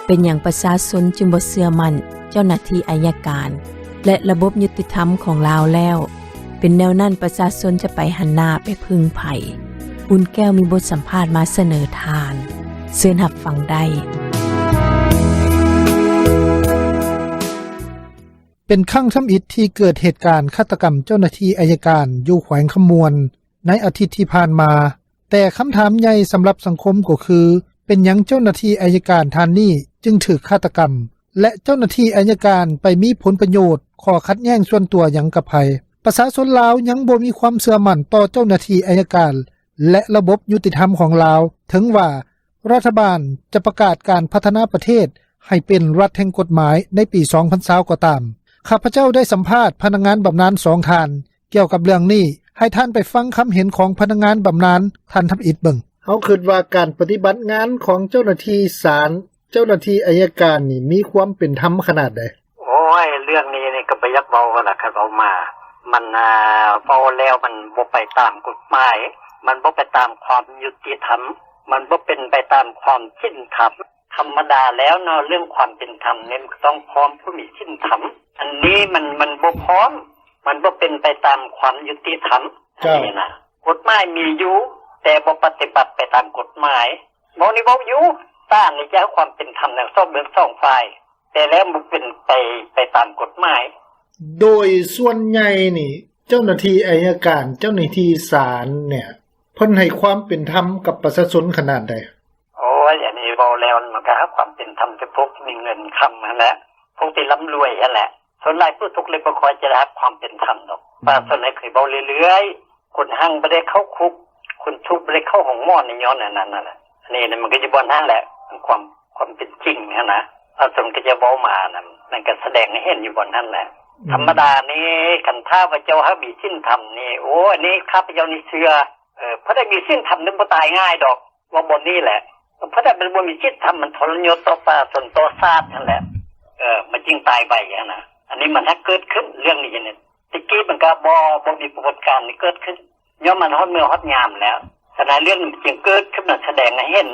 เป็นอย่างประชาชนจึงบ่เชื่อมั่นเจ้าหน้าที่อัยการและระบบยุติธรรมของลาวแล้วเป็นแนวนั้นประชาชนจะไปหันหน้าไปพึ่งไผอุ่นแก้วมีบทสัมภาษณ์มาเสนอทานเชิญรับฟังได้เป็นครั้งทำอิฐที่เกิดเหตุการณ์ฆาตกรรมเจ้าหน้าที่อัยการอยู่แขวงขมวนในอาทิตย์ที่ผ่านมาแต่คำถามใหญ่สำหรับสังคมก็คือเป็นหยังเจ้าหน้าที่อัยการท่านนี้จึงถูกฆาตกรรมและเจ้าหน้าที่อัยการไปมีผลประโยชน์ขอขัดแย้งส่วนตัวหยังกับไผประชาชนลาวยังบ่มีความเชื่อมั่นต่อเจ้าหน้าที่อัยการและระบบยุติธรรมของลาวถึงว่ารัฐบาลจะประกาศการพัฒนาประเทศให้เป็นรัฐแห่งกฎหมายในปี 2020 ก็ตามข้าพเจ้าได้สัมภาษณ์พนักงานบำนาญ2ท่านเกี่ยวกับเรื่องนี้ให้ท่านไปฟังคำเห็นของพนักงานบำนาญท่านทำอิฐเบิ่งเฮาคิดว่าการปฏิบัติงานของเจ้าหน้าที่ศาลเจ้าหน้าที่อัยการนี่มีความเป็นธรรมขนาดใดโอ้ยเรื่องนี้นี่ก็บ่อยากเว้าว่าล่ะครับเอามามันเว้าแล้วมันบ่ไปตามกฎหมายมันบ่ไปตามความยุติธรรมมันบ่เป็นไปตามความศีลธรรมธรรมดาแล้วเนาะเรื่องความเป็นธรรมเนี่ยต้องพร้อมผู้มีศีลธรรมอันนี้มันบ่พร้อมมันบ่เป็นไปตามความยุติธรรมนี่นะกฎหมายมีอยู่แต่บ่ปฏิบัติไปตามกฎหมายบ่นี่บ่อยู่ต้านนี่จะความเป็นธรรมทั้งสองเบื้องสองฝ่ายแต่แล้วมันเป็นไปตามกฎหมายโดยส่วนใหญ่นี่เจ้าหน้าที่อัยการเจ้าหน้าที่ศาลเนี่ยเพิ่นให้ความเป็นธรรมกับประชาชนขนาดใดโอ้ยอย่างนี้เว้าแล้วมันก็ความเป็นธรรมจะพวกมีเงินค้ำนั่นแหละพวกที่ร่ำรวยนั่นแหละส่วนหลายผู้ทุกข์เลยบ่ค่อยจะได้รับความเป็นธรรมดอกป้าส่วนใหญ่เคยเว้าเรื่อยๆคนหั่งบ่ได้เข้าคุกคนทุกข์บ่ได้เข้าห้องหมอนี่ย้อนนั่นน่ะนี่มันก็จะบ่นั่นแหละความเป็นจริงนะถ้าสมก็จะเว้ามานั่นมันก็แสดงให้เห็นอยู่บนนั่นแหละธรรมดานี้คันถ้าพระเจ้าหามีศีลธรรมนี่โอ้อันนี้ข้าพเจ้านี่เชื่อเพราะได้มีศีลธรรมนึกบ่ตายง่ายดอกว่าบนนี้แหละเพราะถ้าเป็นบ่มีศีลธรรมมันทรยศต่อป่าส่วนต่อชาตินั่นแหละมันจริงตายไปนะอันนี้มันถ้าเกิดขึ้นเรื่องนี้เนี่ยตะกี้มันก็บ่มีปรากฏการณ์นี้เกิดขึ้นย่อมมันฮอดมื้อฮอดยามแล้วฉะนั้นเรื่องนี้จึงเกิดขึ้นมาแสดงให้เห็น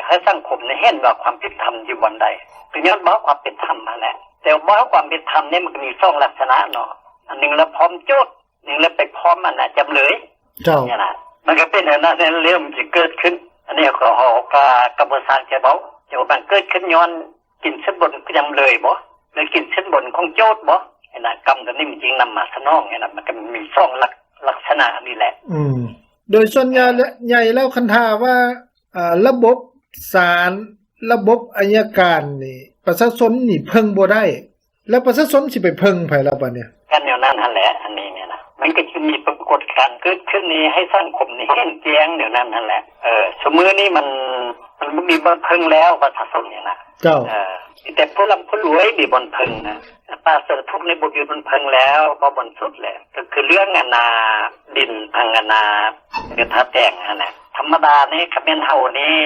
ให้สังคมได้เห็นว่าความเป็นธรรมอยู่บนใดเป็นย้อนบ่ความเป็นธรรมนั่นแหละแต่บ่ความเป็นธรรมเนี่ยมันก็มี2ลักษณะเนาะอันนึงแล้วพร้อมโจทย์นึงแล้วไปพร้อมมันน่ะจำเลยเจ้าเนี่ยนะมันก็เป็นอันนั้นเรื่องมันสิเกิดขึ้นอันนี้ก็กรรมศาสตร์จะบอกเดี๋ยวมันเกิดขึ้นย้อนกินเส้นบนจำเลยบ่หรือกินเส้นบนของโจทย์บ่นะกรรมตัวนี้มันจริงนำมาสนองเนี่ยนะมันก็มี2ลักษณะนี่แหละโดยส่วนใหญ่แล้วคันท่าว่าระบบศาลระบบอัยการนี่ประชาชนนี่เพิ่งบ่ได้แล้วประชาชนสิไปเพิ่งไผล่ะบัดเนี่ยกันแนวนั้นนั่นแหละอันนี้เนี่ยนะมันก็จะมีปรากฏการณ์เกิดขึ้นนี้ให้สังคมนี่เห็นแจ้งเดี๋ยวนั้นนั่นแหละสมมุตินี้มันมีบ่เพิ่งแล้วประชาชนเนี่ยนะเจ้าแต่ผู้ร่ำผู้รวยมีบ่เพิ่งนะป้าเสือทุกในบ่อยู่บ่เพิ่งแล้วบ่สุดแล้วก็คือเรื่องดินพังเงินท่าแต่งนั่นแหละธรรมดานี่คันแม่นเฮานี่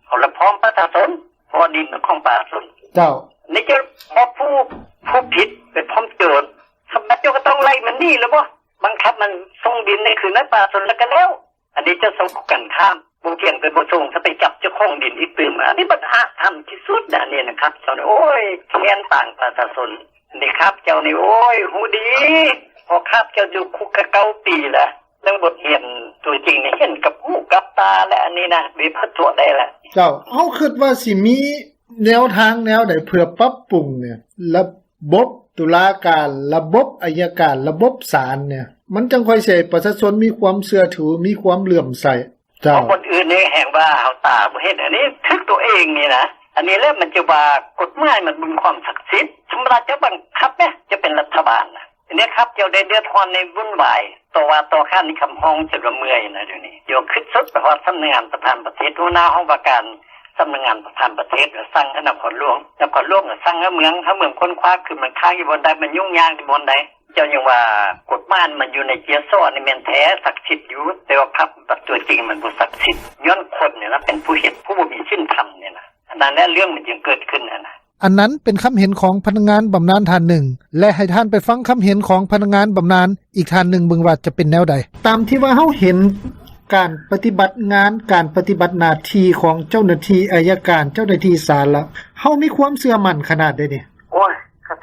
เอาละพร้อมประชาชนพอดินของประชาชนเจ้านี่จะพอผู้ผิดเป็นพร้อมโจรทำไมเจ้าก็ต้องไล่มันนี่แล้วบ่บังคับมันส่งดินในคืนนั้นประชาชนแล้วกันแล้วอันนี้จะส่งกันข้ามบ่เที่ยงเป็นบ่ส่งถ้าไปจับเจ้าของดินอีกตื่นมานี่บัดหาทำที่สุดน่ะนี่นะครับเจ้าโอ้ยแค้นต่างประชาชนนี่ครับเจ้านี่โอ้ยฮู้ดีพอครับเจ้าอยู่คุกกะ9 ปีแล้วเรื่องบทเรียนตัวจริงนี่เห็นกับหูกับตาและอันนี้นะวิพากษ์ตัวได้ละเจ้าเฮาคิดว่าสิมีแนวทางแนวใดเพื่อปรับปรุงเนี่ยระบบตุลาการระบบอัยการระบบศาลเนี่ยมันจังค่อยสิให้ประชาชนมีความเชื่อถือมีความเลื่อมใสเจ้าคนอื่นนี่แห่งว่าเฮาตาบ่เห็นอันนี้ทึกตัวเองนี่นะอันนี้แล้วมันจะว่ากฎหมายมันมีความศักดิ์สิทธิ์ธรรมดาจะบังคับเนี่ยจะเป็นรัฐบาลนะอันนี้ครับเจ้าได้เดือดร้อนในวุ่นวายต่อข้านี่คำห้องจะละเมื่อยนะเดี๋ยวนี้โยขึ้นสุดไปฮอดสำนักงานประธานประเทศหัวหน้าห้องว่าการสำนักงานประธานประเทศสั่งให้นครหลวงสั่งให้เมืองคนคว้าคือมันค้างอยู่บนใดมันยุ่งยากอยู่บนใดเจ้ายังว่ากฎหมายมันอยู่ในเจียซ้อนี่แม่นแท้ศักดิ์สิทธิ์อยู่แต่ว่าภาพตัวจริงมันบ่ศักดิ์สิทธิ์ย้อนคนเนี่ยนะเป็นผู้เฮ็ดผู้บ่มีศีลธรรมเนี่ยนะอันนั้นแหละเรื่องมันจึงเกิดขึ้นนะอันนั้นเป็นคำเห็นของพนักงานบำนาญท่านหนึ่งและให้ท่านไปฟังคำเห็นของพนักงานบำนาญอีกท่านหนึ่งเบิ่งว่าจะเป็นแนวใดตามที่ว่าเฮาเห็น การปฏิบัติงานการปฏิบัติหน้าที่ของเจ้าหน้าที่อัยการเจ้าหน้าที่ศาลแล้วเฮามีความเชื่อมั่นขนาดใดนี่โอ้ย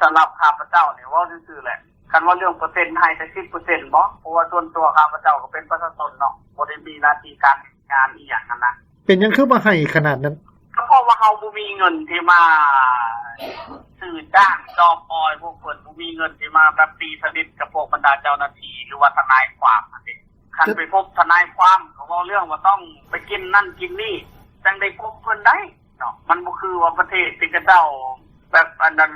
สำหรับข้าพเจ้านี่ว่าซื่อๆแหละคันว่าเรื่องเปอร์เซ็นต์ให้แต่10%บ่เพราะว่าส่วนตัวข้าพเจ้าก็เป็นประชาชนเนาะบ่ได้มีหน้าที่การงานอีหยังนั้นนะเป็นหยังคือบ่ให้ขนาดนั้นก็เพราะว่าเฮาบ่มีเงินที่มาซื้อจ้างจอบออยพวกเพิ่นบ่มีเงินที่มาแบบตีสนิทกับพวกบรรดาเจ้าหน้าที่หรือว่าทนายความนั่นเองคันไปพบทนายความก็เว้าเรื่องว่าต้องไปกินนั่นกินนี่จังได้พบเพิ่นได้เนาะมันบ่คือว่าประเทศที่กระเจ้าแบบอันนั้น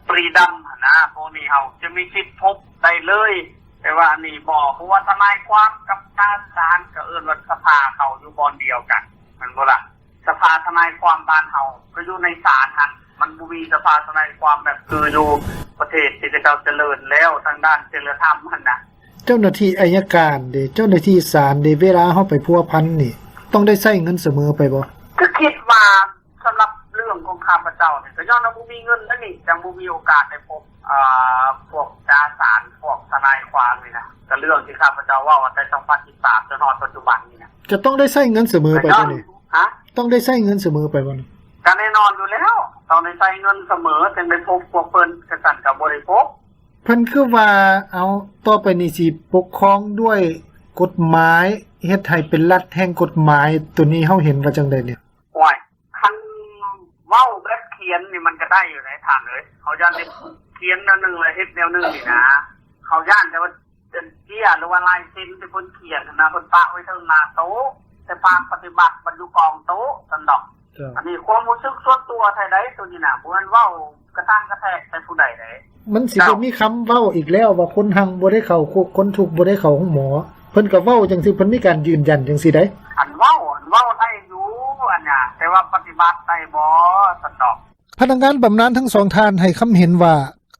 ฟรีดัมนะพวกนี้เฮาจะมีสิทธิ์พบได้เลยแต่ว่านี่บ่เพราะว่าทนายความกับศาลก็เอิ้นว่าสภาเขาอยู่บ่อนเดียวกันมันบ่ล่ะสภาทนายความบ้านเฮาก็อยู่ในศาลหั่นมันบ่มีสภาทนายความแบบคืออยู่ประเทศที่เจ้าเจริญแล้วทางด้านจริยธรรมหั่นน่ะเจ้าหน้าที่อัยการเด้เจ้าหน้าที่ศาลเด้เวลาเฮาไปพัวพันนี่ต้องได้ใช้เงินเสมอไปบ่ก็คิดว่าสำหรับเรื่องของข้าพเจ้าเนี่ยก็ย้อนว่าบ่มีเงินแล้วนี่จังบ่มีโอกาสได้พบพวกจาศาลพวกทนายความนี่นะก็เรื่องที่ข้าพเจ้าว่าแต่2013จนถึงปัจจุบันนี่นะจะต้องได้ใช้เงินเสมอไปบ่นี่ฮะต้องได้ใช้เงินเสมอไปบ่นี่ก็แน่นอนอยู่แล้วต้องได้ใช้เงินเสมอจึงได้พบพวกเพิ่นกษัตริย์ก็บ่ได้พบเพิ่นคือว่าเอาต่อไปนี้สิปกครองด้วยกฎหมายเฮ็ดให้เป็นรัฐแห่งกฎหมายตัวนี้เฮาเห็นว่าจังได๋เนี่ยโอ้ยคันเว้าแบบเขียนนี่มันก็ได้อยู่ในฐานเลยเขาย่านได้เขียนแนวนึงเลยเฮ็ดแนวนึงนี่นะเขาย่านแต่ว่าเป็นเกี้ยหรือว่าลายเซ็นที่เพิ่นเขียนนะเพิ่นปะไว้เทิงหน้าโต๊ะแต่ภาคปฏิบัติบรรจุกองโต๊ะซั่นดอกอันนี้ความรู้สึกส่วนตัวไทใดตัวนี้น่ะบ่แม่นเว้ากระทั่งกระแทกใส่ผู้ใดได้มันสิบ่มีคำเว้าอีกแล้วว่าคนหังบ่ได้เข้าคุกคนทุกข์บ่ได้เข้าห้องหมอเพิ่นก็เว้าจังซี่เพิ่นมีการยืนยันจังซี่ได้อันเว้าได้อยู่อันน่ะแต่ว่าปฏิบัติได้บ่ซั่นดอกพนักงานบำนาญทั้งสองท่านให้คำเห็นว่า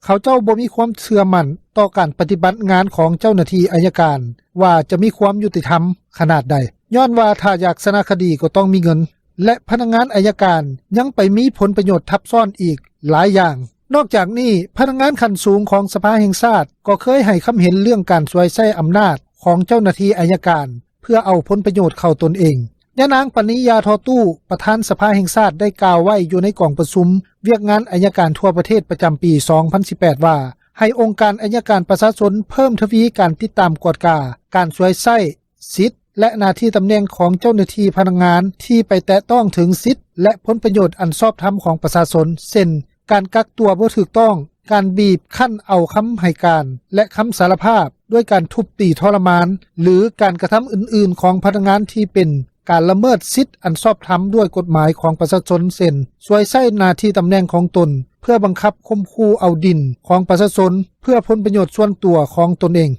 เขาเจ้าบ่มีความเชื่อมั่นต่อการปฏิบัติงานของเจ้าหน้าที่อัยการว่าจะมีความยุติธรรมขนาดใดย้อนว่าถ้าอยากชนะคดีก็ต้องมีเงินและพนักงานอัยการยังไปมีผลประโยชน์ทับซ้อนอีกหลายอย่างนอกจากนี้พนักงานขั้นสูงของสภาแห่งชาติก็เคยให้คำเห็นเรื่องการสวยใช้อำนาจของเจ้าหน้าที่อัยการเพื่อเอาผลประโยชน์เข้าตนเองยะนางปณิยาทอตู้ประธานสภาแห่งชาติได้กล่าวไว้อยู่ในกล่องประชุมเวียกงานอัยการทั่วประเทศประจำปี 2018 ว่าให้องค์การอัยการประชาชนเพิ่มทวีการติดตามกวดกาการสวยใช้สิทธิและหน้าที่ตำแหน่งของเจ้าหน้าที่พนักงานที่ไปแตะต้องถึงสิทธิและผลประโยชน์อันชอบธรรมของประชาชนเช่นการกักตัวบ่ถูกต้องการบีบคั้นเอาคำให้การและคำสารภาพด้วยการทุบตีทรมานหรือการกระทำอื่นๆของพนักงานที่เป็นการละเมิดสิทธิอันชอบธรรมด้วยกฎหมายของประชาชนเช่นสวยใช้หน้าที่ตำแหน่งของตนเพื่อบังคับข่มขู่เอาดินของประชาชนเพื่อผลประโยชน์ส่วนตัวของตนเอง